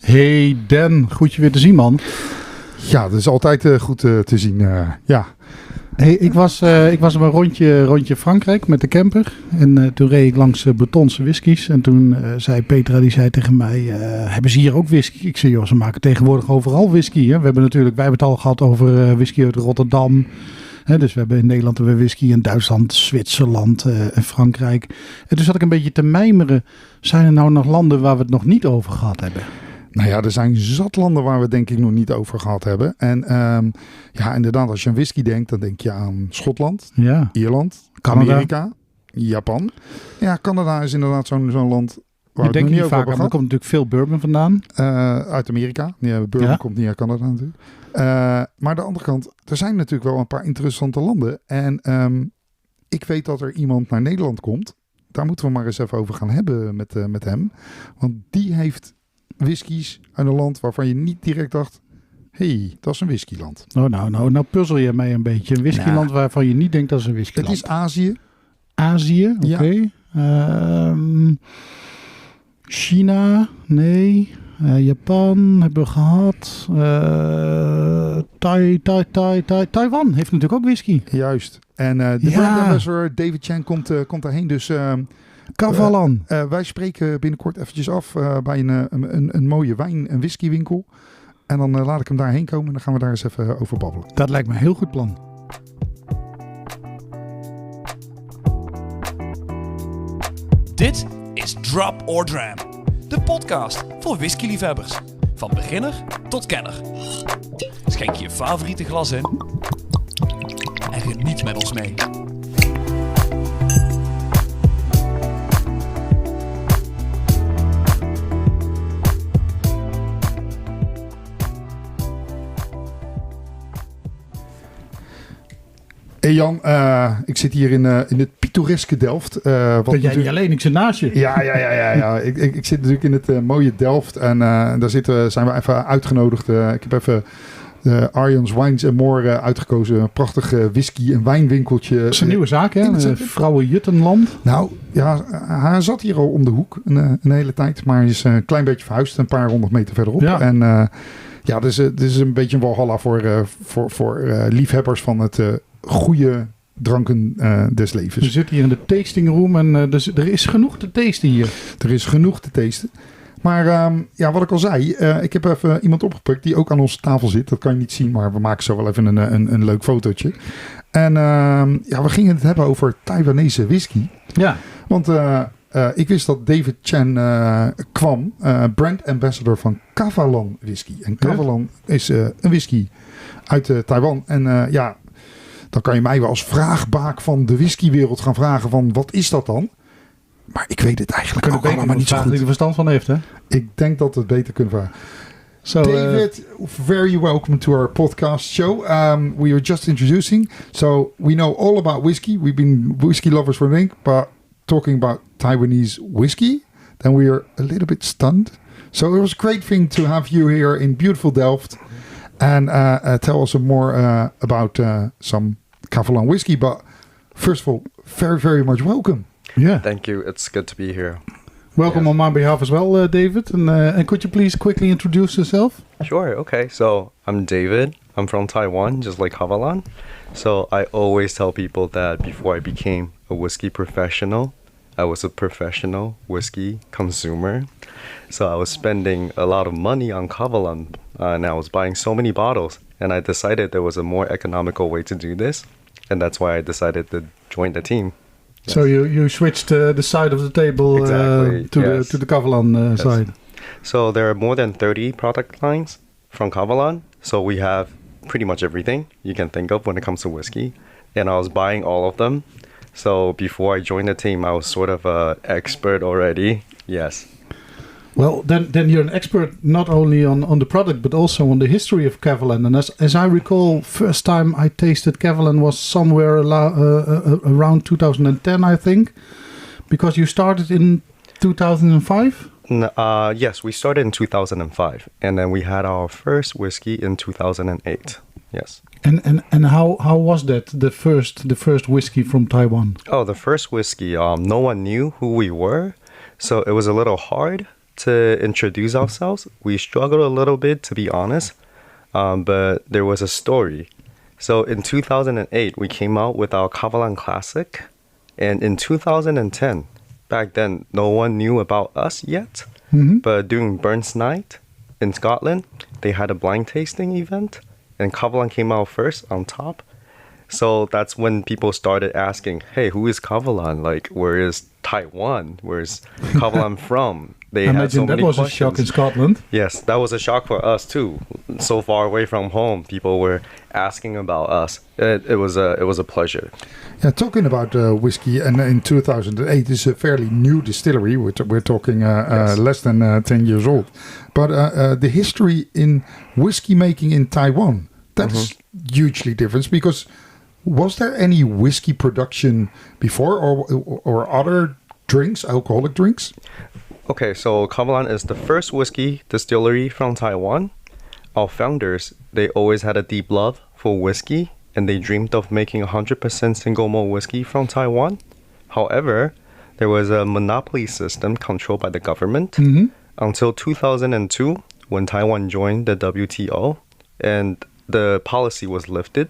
Hey Dan, goed je weer te zien, man. Ja, dat is altijd goed te zien, ja. Hey, ik was op een rondje Frankrijk met de camper. En toen reed ik langs Bretonse whiskies. En toen zei Petra, die zei tegen mij, hebben ze hier ook whisky? Ik zei, joh, ze maken tegenwoordig overal whisky. Hè? Wij hebben het al gehad over whisky uit Rotterdam. Dus we hebben in Nederland whisky, in Duitsland, Zwitserland en Frankrijk. En toen zat ik een beetje te mijmeren. Zijn er nou nog landen waar we het nog niet over gehad hebben? Nou ja, er zijn zat landen waar we het denk ik nog niet over gehad hebben. En ja, inderdaad, als je aan whisky denkt, dan denk je aan Schotland, ja. Ierland, Canada. Amerika, Japan. Ja, Canada is inderdaad zo'n land waar we het nog niet over hebben gehad. Er komt natuurlijk veel bourbon vandaan. Uit Amerika. Ja, bourbon komt niet uit Canada natuurlijk. Maar aan de andere kant, er zijn natuurlijk wel een paar interessante landen. En ik weet dat er iemand naar Nederland komt. Daar moeten we maar eens even over gaan hebben met hem. Want die heeft whiskies uit een land waarvan je niet direct dacht, hey, dat is een whiskyland. Nou puzzel je mij een beetje. Een whiskyland waarvan je niet denkt dat is een whiskyland. Het is Azië. Azië, oké. Ja. China, nee. Japan hebben we gehad. Taiwan heeft natuurlijk ook whisky. Juist. En de brand ambassador David Chen komt daarheen. Dus Kavalan. Wij spreken binnenkort eventjes af bij een mooie wijn- en whiskywinkel. En dan laat ik hem daarheen komen en dan gaan we daar eens even over babbelen. Dat lijkt me een heel goed plan. Dit is Drop or Dram, de podcast voor whiskyliefhebbers. Van beginner tot kenner. Schenk je favoriete glas in en geniet met ons mee. Hey Jan, ik zit hier in het Pittoreske Delft. Dat jij niet alleen, ik zit naast je. Ja. Ik zit natuurlijk in het mooie Delft en daar zijn we even uitgenodigd. Ik heb even Arjan's Wines and More uitgekozen. Een prachtige whisky- en wijnwinkeltje. Dat is een nieuwe zaak, hè? Vrouwen Juttenland. Nou, ja, hij zat hier al om de hoek een hele tijd. Maar hij is een klein beetje verhuisd, een paar 100 meter verderop. Ja. En ja, dit is een beetje een walhalla voor liefhebbers van het goede dranken des levens. We zitten hier in de tasting room en dus er is genoeg te tasten hier. Er is genoeg te tasten. Maar ja, wat ik al zei, ik heb even iemand opgepakt die ook aan onze tafel zit. Dat kan je niet zien, maar we maken zo wel even een leuk fotootje. En ja, we gingen het hebben over Taiwanese whisky. Ja. Want ik wist dat David Chen kwam, brand ambassador van Kavalan Whisky. En Kavalan is een whisky uit Taiwan. En ja, dan kan je mij wel als vraagbaak van de whiskywereld gaan vragen van wat is dat dan? Maar ik weet het eigenlijk ook allemaal niet zo goed. Die er verstand van heeft, hè? Ik denk dat we het beter kunnen vragen. So, David, very welcome to our podcast show. We were just introducing. So we know all about whiskey. We've been whiskey lovers for a drink, but talking about Taiwanese whiskey, then we are a little bit stunned. So it was a great thing to have you here in beautiful Delft and tell us more about some Kavalan whiskey. But first of all, very, very much welcome. Yeah. Thank you. It's good to be here. Welcome on my behalf as well, David. And could you please quickly introduce yourself? Sure. Okay. So I'm David. I'm from Taiwan, just like Kavalan. So I always tell people that before I became a whiskey professional, I was a professional whiskey consumer. So I was spending a lot of money on Kavalan, and I was buying so many bottles. And I decided there was a more economical way to do this, and that's why I decided to join the team. Yes. So you switched the side of the table Exactly. to the Kavalan side. So there are more than 30 product lines from Kavalan. So we have pretty much everything you can think of when it comes to whiskey. And I was buying all of them. So before I joined the team, I was sort of an expert already. Yes. Well, then you're an expert not only on the product, but also on the history of Kavalan. And as I recall, first time I tasted Kavalan was somewhere around 2010, I think. Because you started in 2005? Yes, we started in 2005. And then we had our first whiskey in 2008. Yes. And how was that, the first whiskey from Taiwan? Oh, the first whiskey, no one knew who we were. So it was a little hard to introduce ourselves, we struggled a little bit, to be honest. But there was a story. So in 2008, we came out with our Kavalan Classic. And in 2010, back then, no one knew about us yet. Mm-hmm. But during Burns Night in Scotland, they had a blind tasting event. And Kavalan came out first on top. So that's when people started asking, hey, who is Kavalan? Like, where is Taiwan? Where's Kavalan from? They I had imagine so that many was questions. a shock in Scotland. Yes, that was a shock for us too. So far away from home, people were asking about us. It was a pleasure. Yeah, talking about whiskey, and in 2008, this is a fairly new distillery. We're talking Yes. less than 10 years old. But the history in whiskey making in Taiwan, that's hugely different, because was there any whiskey production before, or other drinks, alcoholic drinks? Okay, so Kavalan is the first whiskey distillery from Taiwan. Our founders, they always had a deep love for whiskey, and they dreamed of making 100% single malt whiskey from Taiwan. However, there was a monopoly system controlled by the government until 2002, when Taiwan joined the WTO, and the policy was lifted.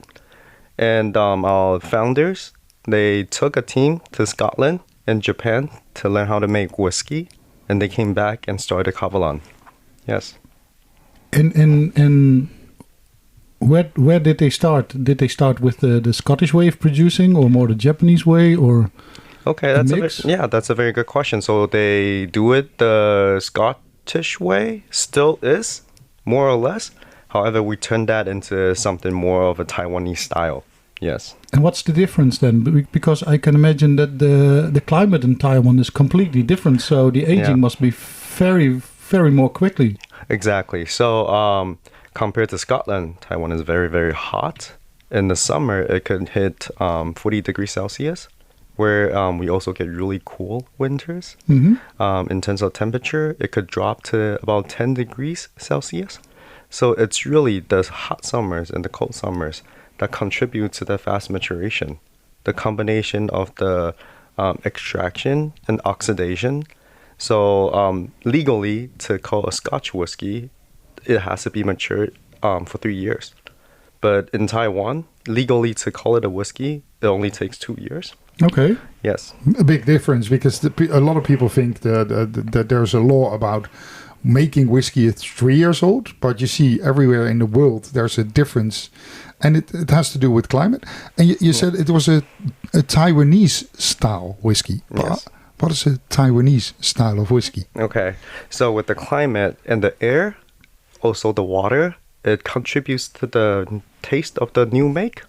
And our founders, they took a team to Scotland and Japan to learn how to make whiskey, and they came back and started Kavalan. Yes. And where did they start? Did they start with the Scottish way of producing, or more the Japanese way, or Okay, that's a very good question. So they do it the Scottish way, still is, more or less. However, we turned that into something more of a Taiwanese style. Yes. And what's the difference then? Because I can imagine that the climate in Taiwan is completely different, so the aging must be very, very more quickly. Exactly. So compared to Scotland, Taiwan is very, very hot. In the summer, it could hit 40 degrees Celsius, where we also get really cool winters. In terms of temperature, it could drop to about 10 degrees Celsius. So it's really the hot summers and the cold summers that contribute to the fast maturation. The combination of the extraction and oxidation. So legally, to call a Scotch whiskey, it has to be matured for 3 years. But in Taiwan, legally to call it a whiskey, it only takes 2 years. Okay. Yes. A big difference, because a lot of people think that there's a law about making whiskey at 3 years old, but you see everywhere in the world there's a difference, and it has to do with climate. And you said it was a Taiwanese style whiskey. Yes. What is a Taiwanese style of whiskey? Okay. So with the climate and the air, also the water, it contributes to the taste of the new make.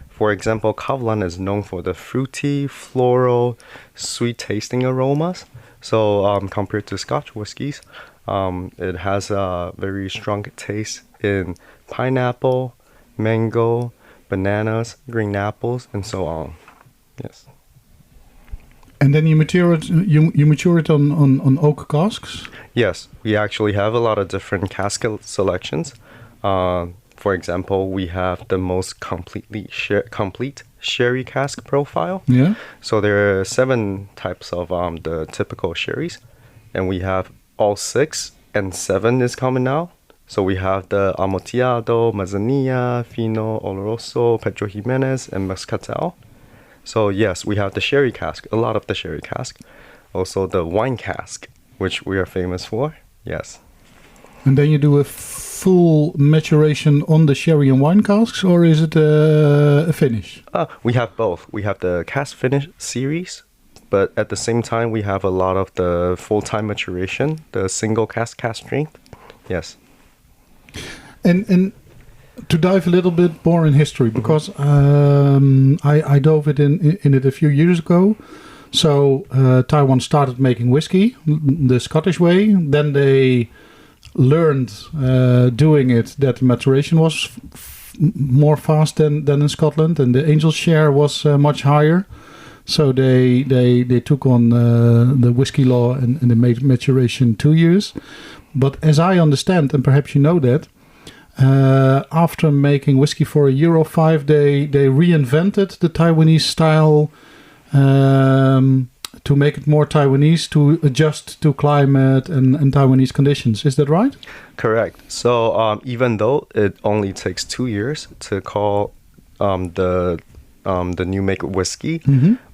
For example, Kavalan is known for the fruity, floral, sweet tasting aromas. So compared to Scotch whiskies, it has a very strong taste in pineapple, mango, bananas, green apples, and so on. Yes. And then you mature it on oak casks? Yes, we actually have a lot of different cask selections. For example, we have the most complete sherry cask profile. Yeah. So there are 7 types of the typical sherries, and we have all 6, and 7 is coming now. So we have the Amontillado, Manzanilla, Fino, Oloroso, Pedro Jimenez, and Moscatel. So yes, we have the sherry cask, a lot of the sherry cask. Also the wine cask, which we are famous for. Yes. And then you do a full maturation on the sherry and wine casks, or is it a finish? We have both. We have the cask finish series, but at the same time, we have a lot of the full-time maturation, the single cask strength. Yes. And to dive a little bit more in history, because I dove in it a few years ago. So Taiwan started making whiskey the Scottish way. Then they learned doing it that the maturation was more fast than in Scotland, and the angel share was much higher. So they took on the whiskey law and they made maturation 2 years. But as I understand, and perhaps you know that, after making whiskey for a year or 5, they reinvented the Taiwanese style to make it more Taiwanese, to adjust to climate and Taiwanese conditions. Is that right? Correct. So even though it only takes 2 years to call the new make whiskey,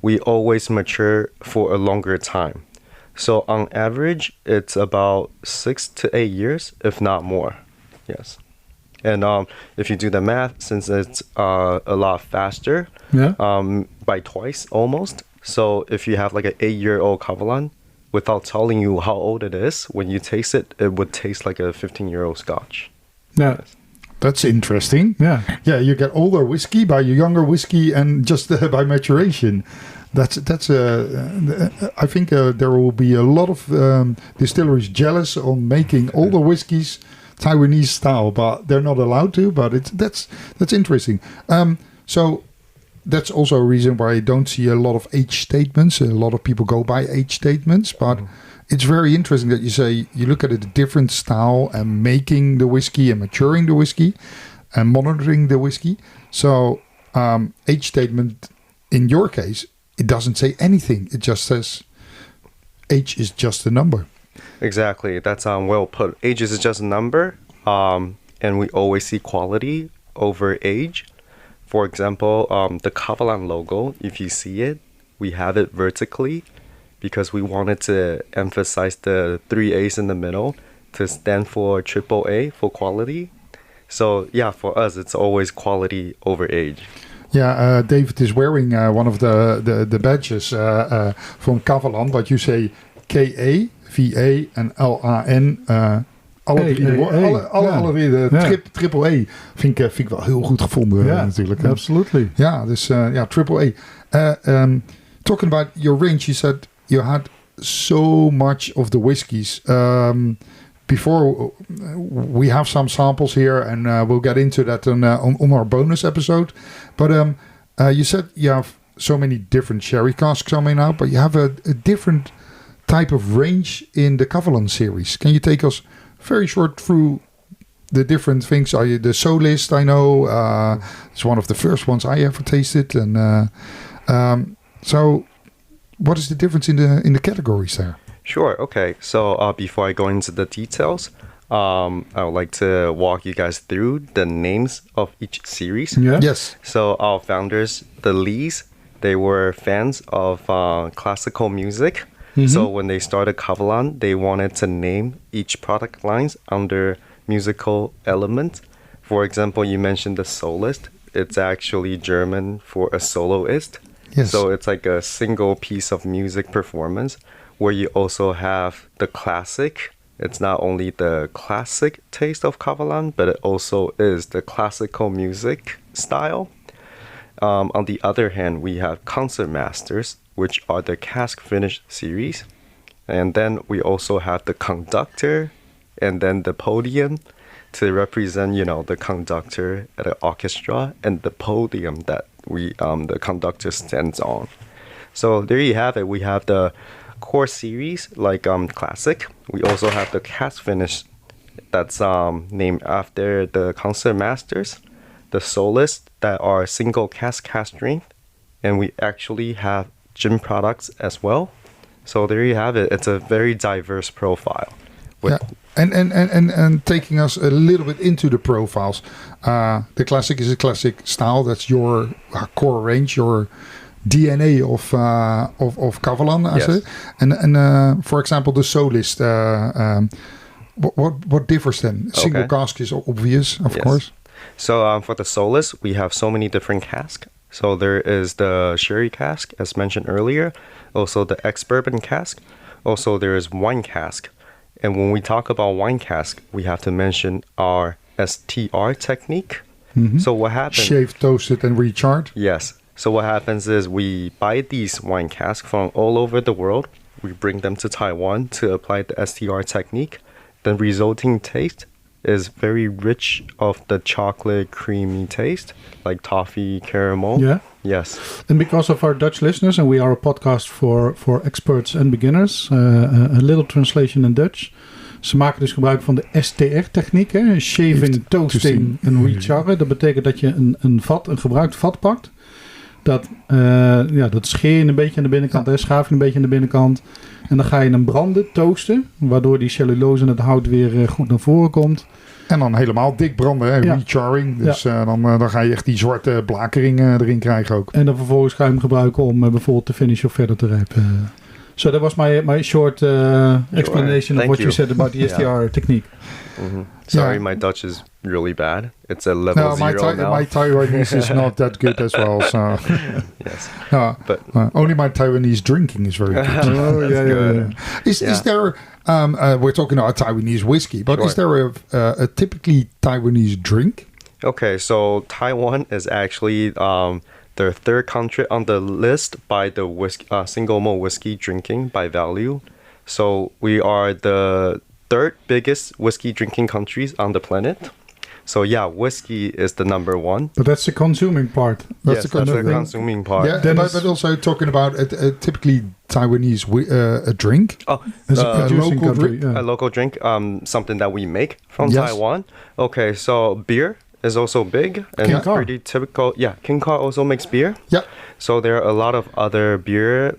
we always mature for a longer time. So on average, it's about 6 to 8 years, if not more. Yes. And if you do the math, since it's a lot faster, by twice almost. So if you have like an 8-year-old Kavalan, without telling you how old it is, when you taste it, it would taste like a 15-year-old Scotch. Yeah. Yes. That's interesting. Yeah, you get older whiskey by your younger whiskey and just by maturation. That's. I think there will be a lot of distilleries jealous on making older whiskies Taiwanese style, but they're not allowed to. But that's interesting. So that's also a reason why I don't see a lot of age statements. A lot of people go by age statements, but it's very interesting that you say you look at a different style and making the whiskey and maturing the whiskey and monitoring the whiskey. So age statement in your case, it doesn't say anything. It just says age is just a number. Exactly. That's well put. Age is just a number, and we always see quality over age. For example, the Kavalan logo, if you see it, we have it vertically because we wanted to emphasize the 3 A's in the middle to stand for AAA for quality. So yeah, for us, it's always quality over age. Yeah, David is wearing one of the badges from Kavalan, but you say K-A, V-A en L-A-N. Alle drie de triple A vind ik wel heel goed gevonden natuurlijk. Absolutely. Ja, dus triple A. Talking about your range, you said you had so much of the whiskies. Before we have some samples here, and we'll get into that on our bonus episode. But you said you have so many different sherry casks coming out, but you have a different type of range in the Kavalan series. Can you take us very short through the different things? Are you the Solist? I know it's one of the first ones I ever tasted, and so what is the difference in the categories there? Sure. Okay. So before I go into the details, I would like to walk you guys through the names of each series. Yeah. Yes. So our founders, the Lees, they were fans of classical music. So when they started Kavalan, they wanted to name each product lines under musical element. For example, you mentioned the soloist. It's actually German for a soloist. Yes. So it's like a single piece of music performance where you also have the classic. It's not only the classic taste of Kavalan, but it also is the classical music style. On the other hand, we have concert masters, which are the cask finish series. And then we also have the conductor and then the podium to represent, the conductor at the orchestra and the podium that the conductor stands on. So there you have it. We have the core series like classic. We also have the cask finish that's named after the concert masters, the soloists that are single cask strength, and we actually have gin products as well. So there you have it. It's a very diverse profile. And taking us a little bit into the profiles. The classic is a classic style. That's your core range, your DNA of Kavalan, I say. And for example, the Solist. What differs then? Single cask is obvious, of course. So for the Solist, we have so many different casks. So there is the sherry cask, as mentioned earlier. Also the ex-bourbon cask. Also there is wine cask. And when we talk about wine cask, we have to mention our STR technique. So what happens? Shaved, toasted, and recharred. Yes. So what happens is we buy these wine casks from all over the world. We bring them to Taiwan to apply the STR technique. The resulting taste is very rich of the chocolate creamy taste, like toffee, caramel. Yeah. Yes. And because of our Dutch listeners, and we are a podcast for experts and beginners, a little translation in Dutch. Ze maken dus gebruik van de STR-techniek, hè? Shaving, toasting en recharren. Dat betekent dat je een gebruikt vat pakt. Dat scheer je een beetje aan de binnenkant, schaaf je een beetje aan de binnenkant. En dan ga je hem branden, toasten, waardoor die cellulose en het hout weer goed naar voren komt. En dan helemaal dik branden, hè? Recharring. Dus dan ga je echt die zwarte blakering erin krijgen ook. En dan vervolgens ga je hem gebruiken om bijvoorbeeld te finishen of verder te rijpen. So that was my short explanation of what you said about the STR technique. Mm-hmm. Sorry, my Dutch is really bad. It's a level 0 now. My Taiwanese is not that good as well. So. Yes. But only my Taiwanese drinking is very good. Oh, yeah. Is there... we're talking about Taiwanese whiskey, but is there a typically Taiwanese drink? Okay, so Taiwan is actually the third country on the list by the single malt whiskey drinking by value. So we are the third biggest whiskey drinking countries on the planet. So yeah, whiskey is the number one. But that's the consuming part. That's the consuming part. Yeah, but also talking about a typically Taiwanese a drink. Oh, a local drink. A local drink, something that we make from Taiwan. Okay, so beer is also big and it's pretty typical. Yeah, King Car also makes beer. Yeah. So there are a lot of other beer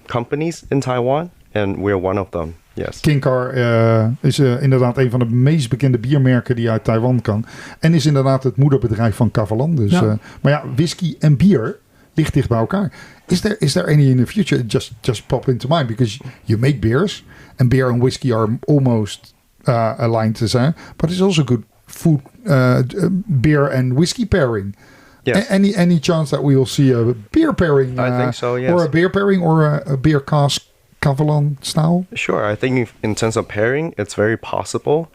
companies in Taiwan, and we're one of them. Yes. King Car is inderdaad een van de meest bekende biermerken die uit Taiwan kan. En is inderdaad het moederbedrijf van Kavalan. Dus, maar ja, whisky en bier ligt dicht bij elkaar. Is there any in the future? Just pop into mind because you make beers. And beer and whiskey are almost aligned to say. But it's also good food, beer and whiskey pairing. Yes. Any chance that we will see a beer pairing? I think so, yes. Or a beer pairing or a beer cask Kavalan style? Sure. I think in terms of pairing, it's very possible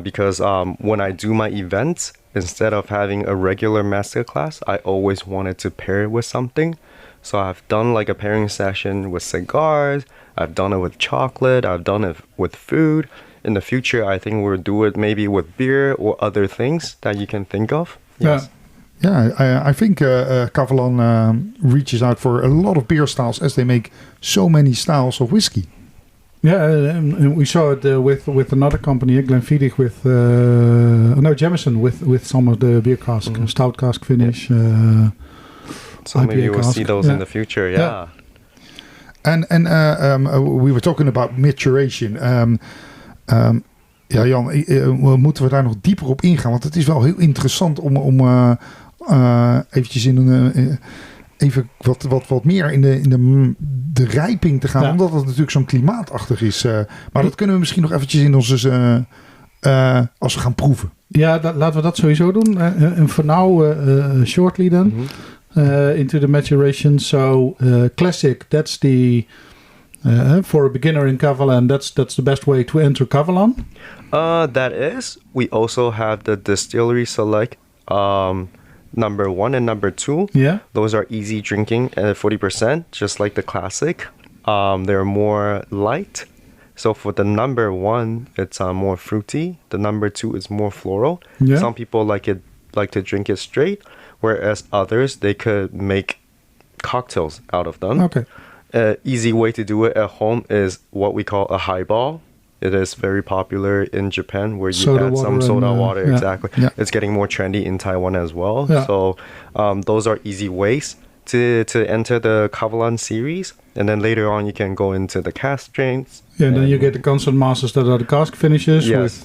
because when I do my events, instead of having a regular masterclass, I always wanted to pair it with something. So I've done like a pairing session with cigars. I've done it with chocolate. I've done it with food. In the future, I think we'll do it maybe with beer or other things that you can think of. Yes. Yeah, I think Kavalan reaches out for a lot of beer styles as they make so many styles of whiskey. Yeah, and we saw it with another company, Glenfiddich, with Jameson with some of the beer cask, stout cask finish. So maybe we'll see those in the future. Yeah. And we were talking about maturation. Ja, Jan, moeten we daar nog dieper op ingaan? Want het is wel heel interessant om eventjes even wat meer in de rijping te gaan. Ja. Omdat het natuurlijk zo'n klimaatachtig is. Maar dat kunnen we misschien nog eventjes in onze... als we gaan proeven. Ja, laten we dat sowieso doen. En voor now, shortly then. Mm-hmm. Into the maturation. So, classic, that's the... for a beginner in Kavalan, that's the best way to enter Kavalan. That is. We also have the distillery select number 1 and number 2. Yeah. Those are easy drinking at 40%, just like the classic. They're more light. So for the number 1, it's more fruity. The number 2 is more floral. Yeah. Some people like to drink it straight, whereas others, they could make cocktails out of them. Okay. Easy way to do it at home is what we call a highball. It is very popular in Japan where you add some soda water. Yeah. Exactly. Yeah. It's getting more trendy in Taiwan as well. Yeah. So those are easy ways to enter the Kavalan series. And then later on you can go into the cask strains. Yeah, and then you get the constant masters that are the cask finishes with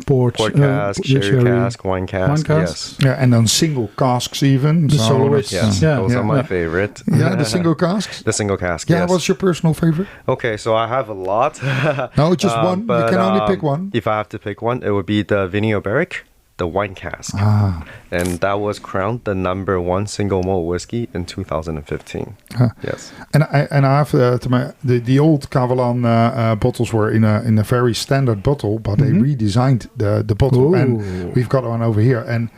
port cask, sherry cask, wine cask. Yes. Yeah, and then single casks even. The soloists. Yes, those are my favorite. Yeah, the single casks? The single cask, yes. What's your personal favorite? Okay, so I have a lot. No, just one. You can only pick one. If I have to pick one, it would be the Vinho-Barrique, the wine cask. And that was crowned the number 1 single malt whiskey in 2015. Yes. And I have the old Kavalan bottles were in a very standard bottle, but they redesigned the bottle. Ooh. And we've got one over here, and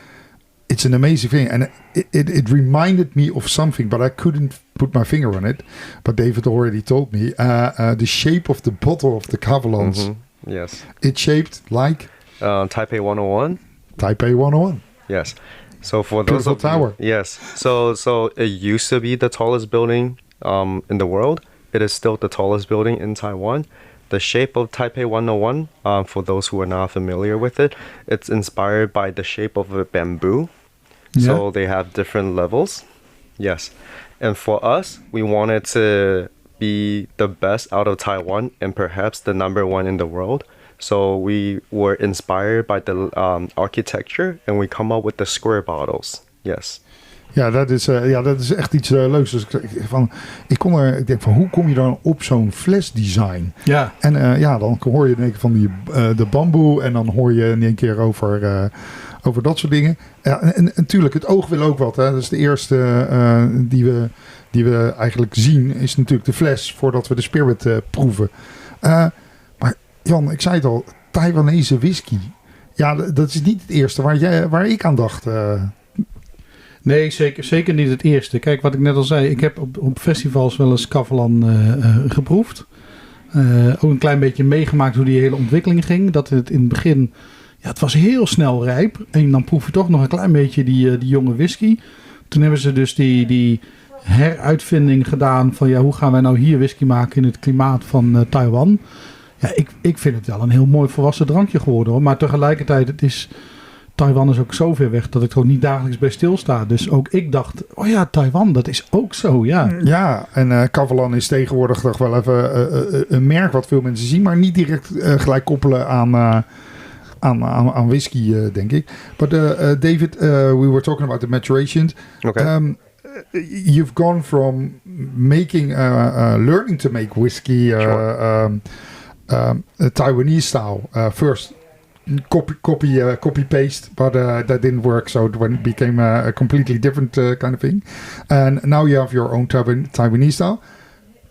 it's an amazing thing. And it reminded me of something, but I couldn't put my finger on it. But David already told me the shape of the bottle of the Kavalans. Mm-hmm. Yes. It's shaped like Taipei 101. Taipei 101. Yes. So for those Beautiful tower. Yes. So it used to be the tallest building in the world. It is still the tallest building in Taiwan. The shape of Taipei 101, for those who are not familiar with it, it's inspired by the shape of a bamboo. Yeah. So they have different levels. Yes. And for us, we wanted to be the best out of Taiwan and perhaps the number one in the world. So we were inspired by the architecture and we come up with the square bottles. Yes. Ja, dat is echt iets leuks. Dus ik denk van, hoe kom je dan op zo'n flesdesign? Ja. En dan hoor je in één keer van de bamboe en dan hoor je in één keer over dat soort dingen. Ja, en natuurlijk, het oog wil ook wat. Hè. Dat is de eerste die we eigenlijk zien, is natuurlijk de fles voordat we de spirit proeven. Maar Jan, ik zei het al, Taiwanese whisky. Ja, dat is niet het eerste waar ik aan dacht. Nee, zeker niet het eerste. Kijk, wat ik net al zei, ik heb op festivals wel eens Kavalan geproefd. Ook een klein beetje meegemaakt hoe die hele ontwikkeling ging. Dat het in het begin, het was heel snel rijp. En dan proef je toch nog een klein beetje die jonge whisky. Toen hebben ze dus die heruitvinding gedaan van hoe gaan wij nou hier whisky maken in het klimaat van Taiwan. Ja, ik vind het wel een heel mooi volwassen drankje geworden, hoor. Maar tegelijkertijd, Taiwan is ook zo ver weg dat ik er ook niet dagelijks bij stilsta. Dus ook ik dacht, Taiwan, dat is ook zo, ja. Ja, en Kavalan is tegenwoordig toch wel even een merk wat veel mensen zien, maar niet direct gelijk koppelen aan whisky, denk ik. But David, we were talking about the maturations. Okay. You've gone from learning to make whiskey Taiwanese style first. Copy paste, but that didn't work, so it became a completely different kind of thing. And now you have your own Taiwanese style.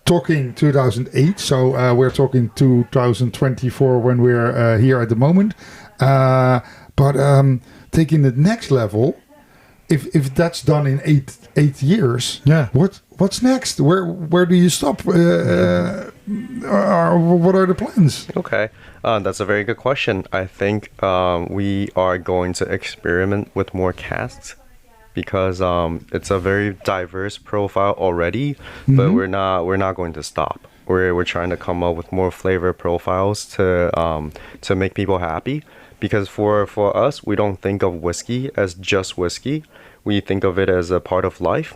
Talking 2008, so we're talking 2024 when we're here at the moment. But taking the next level, if that's done in eight years, what's next? Where do you stop? What are the plans? Okay, that's a very good question. I think we are going to experiment with more casks because it's a very diverse profile already, but we're not going to stop. We're trying to come up with more flavor profiles to make people happy. Because for us, we don't think of whiskey as just whiskey. We think of it as a part of life.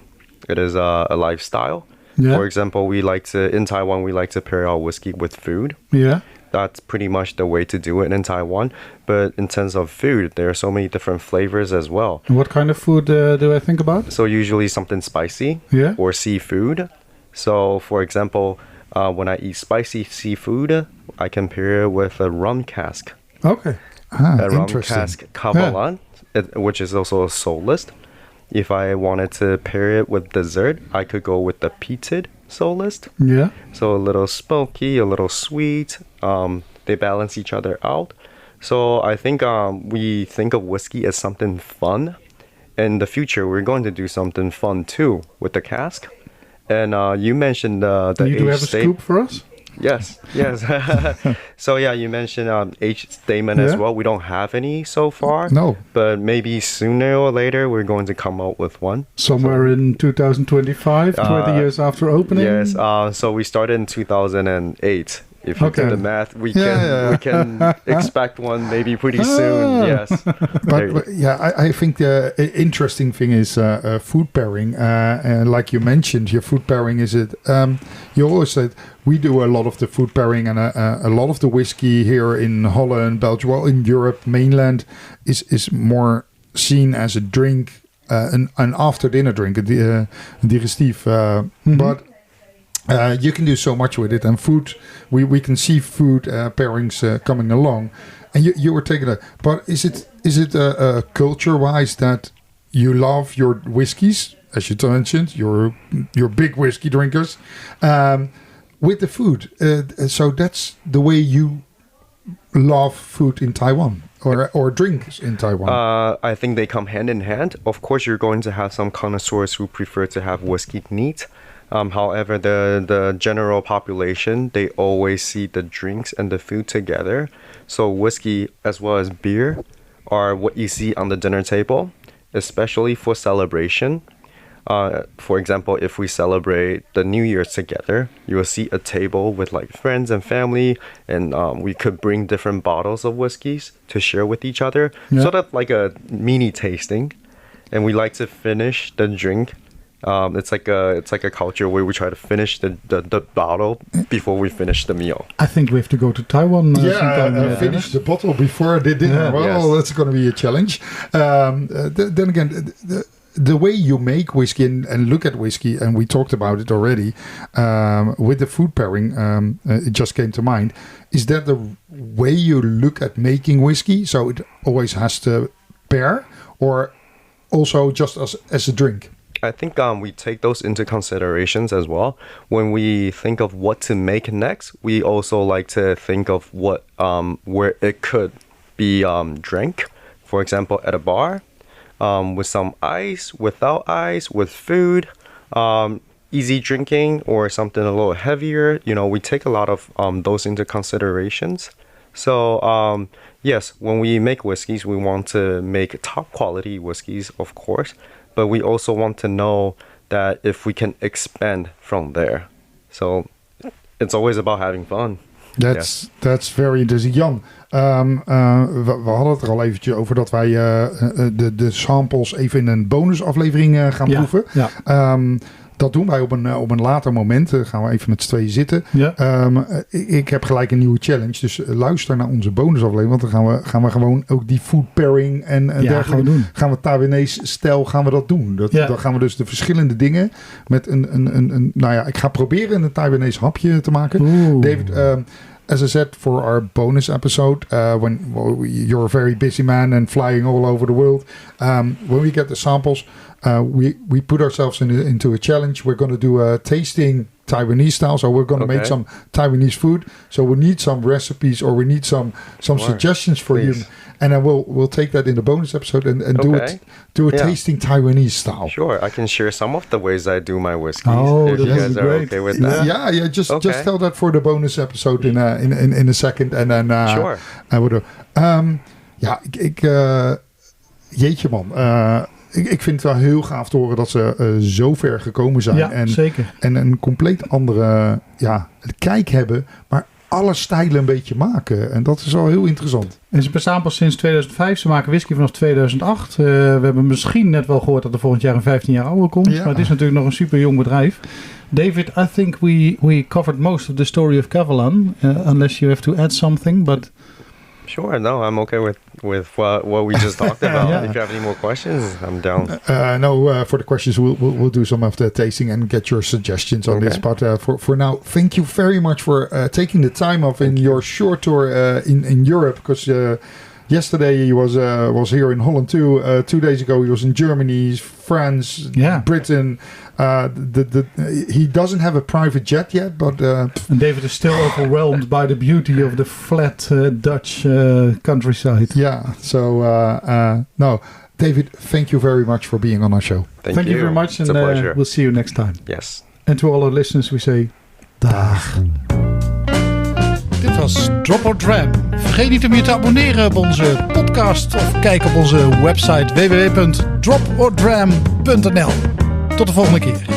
It is a lifestyle. Yeah. For example, in Taiwan, we like to pair our whiskey with food. Yeah. That's pretty much the way to do it in Taiwan. But in terms of food, there are so many different flavors as well. And what kind of food do I think about? So usually something spicy or seafood. So for example, when I eat spicy seafood, I can pair it with a rum cask. Okay. A rum cask Kavalan, which is also a soulless. If I wanted to pair it with dessert, I could go with the peated soulless. Yeah. So a little smoky, a little sweet. They balance each other out. So I think we think of whiskey as something fun. In the future, we're going to do something fun too with the cask. And you mentioned the you do have a scoop for us? Yes. So you mentioned age statement as well. We don't have any so far. No. But maybe sooner or later we're going to come out with one. Somewhere in 2025, 20 years after opening? Yes. So we started in 2008. If you do the math, we can expect one maybe pretty soon. Yes. But I think the interesting thing is food pairing. And like you mentioned, your food pairing is it. You always said we do a lot of the food pairing and a lot of the whiskey here in Holland, Belgium, well, in Europe, mainland is more seen as a drink, an after dinner drink, a digestief. But you can do so much with it, and food. We can see food pairings coming along, and you were taking that. But is it culture wise that you love your whiskies, as you mentioned, you're big whiskey drinkers, with the food? So that's the way you love food in Taiwan. Or drinks in Taiwan? I think they come hand in hand. Of course, you're going to have some connoisseurs who prefer to have whiskey neat. However, the general population, they always see the drinks and the food together. So whiskey as well as beer are what you see on the dinner table, especially for celebration. For example, if we celebrate the New Year together, you will see a table with like friends and family, and we could bring different bottles of whiskeys to share with each other, sort of like a mini tasting. And we like to finish the drink It's like a culture where we try to finish the bottle before we finish the meal. I think we have to go to Taiwan sometime. Finish the bottle before the dinner. Yeah. Well, that's going to be a challenge. Then again, the way you make whiskey and look at whiskey, and we talked about it already, with the food pairing, it just came to mind. Is that the way you look at making whiskey? So it always has to pair, or also just as a drink? I think we take those into considerations as well. When we think of what to make next, we also like to think of what where it could be drank. For example, at a bar, with some ice, without ice, with food, easy drinking, or something a little heavier. We take a lot of those into considerations. So yes, when we make whiskeys, we want to make top quality whiskeys, of course, but we also want to know that if we can expand from there. So it's always about having fun. That's very interesting. Jan, we hadden het er al eventjes over dat wij de samples even in een bonusaflevering gaan proeven. Ja. Dat doen wij op een later moment. Gaan we even met z'n tweeën zitten. Ja. Ik heb gelijk een nieuwe challenge. Dus luister naar onze bonusaflevering. Want dan gaan we gewoon ook die food pairing en dergelijke. Gaan we Taiwanese stijl gaan we dat doen. Dan gaan we dus de verschillende dingen met een ik ga proberen een Taiwanese hapje te maken. Oeh. David, as I said for our bonus episode, when you're a very busy man and flying all over the world, when we get the samples, we put ourselves into a challenge. We're going to do a tasting Taiwanese style, so we're going to make some Taiwanese food. So we need some recipes, or we need some suggestions for you, and then we'll take that in the bonus episode and do a tasting Taiwanese style. Sure, I can share some of the ways I do my whiskeys. If you guys are okay with that. Yeah. Just tell that for the bonus episode in a second, and then sure. I would. Jeetje man. Ik vind het wel heel gaaf te horen dat ze zo ver gekomen zijn. Ja, zeker. En een compleet andere kijk hebben, maar alle stijlen een beetje maken. En dat is wel heel interessant. En ze bestaan pas sinds 2005. Ze maken whisky vanaf 2008. We hebben misschien net wel gehoord dat er volgend jaar een 15 jaar ouder komt. Ja. Maar het is natuurlijk nog een super jong bedrijf. David, I think we covered most of the story of Kavalan. Unless you have to add something, but... Sure, no, I'm okay with what we just talked about. If you have any more questions, I'm down. For the questions, we'll do some of the tasting and get your suggestions on this. But for now, thank you very much for taking the time off in your short tour in Europe. Because yesterday he was here in Holland too. 2 days ago he was in Germany, France, Britain. He doesn't have a private jet yet, but and David is still overwhelmed by the beauty of the flat Dutch countryside. Yeah. So no, David, thank you very much for being on our show. Thank you very much, it's and a pleasure. We'll see you next time. Yes. And to all our listeners, we say dag. Dit was Drop or Dram. Vergeet niet om je te abonneren op onze podcast of kijk op onze website www.dropordram.nl. Tot de volgende keer.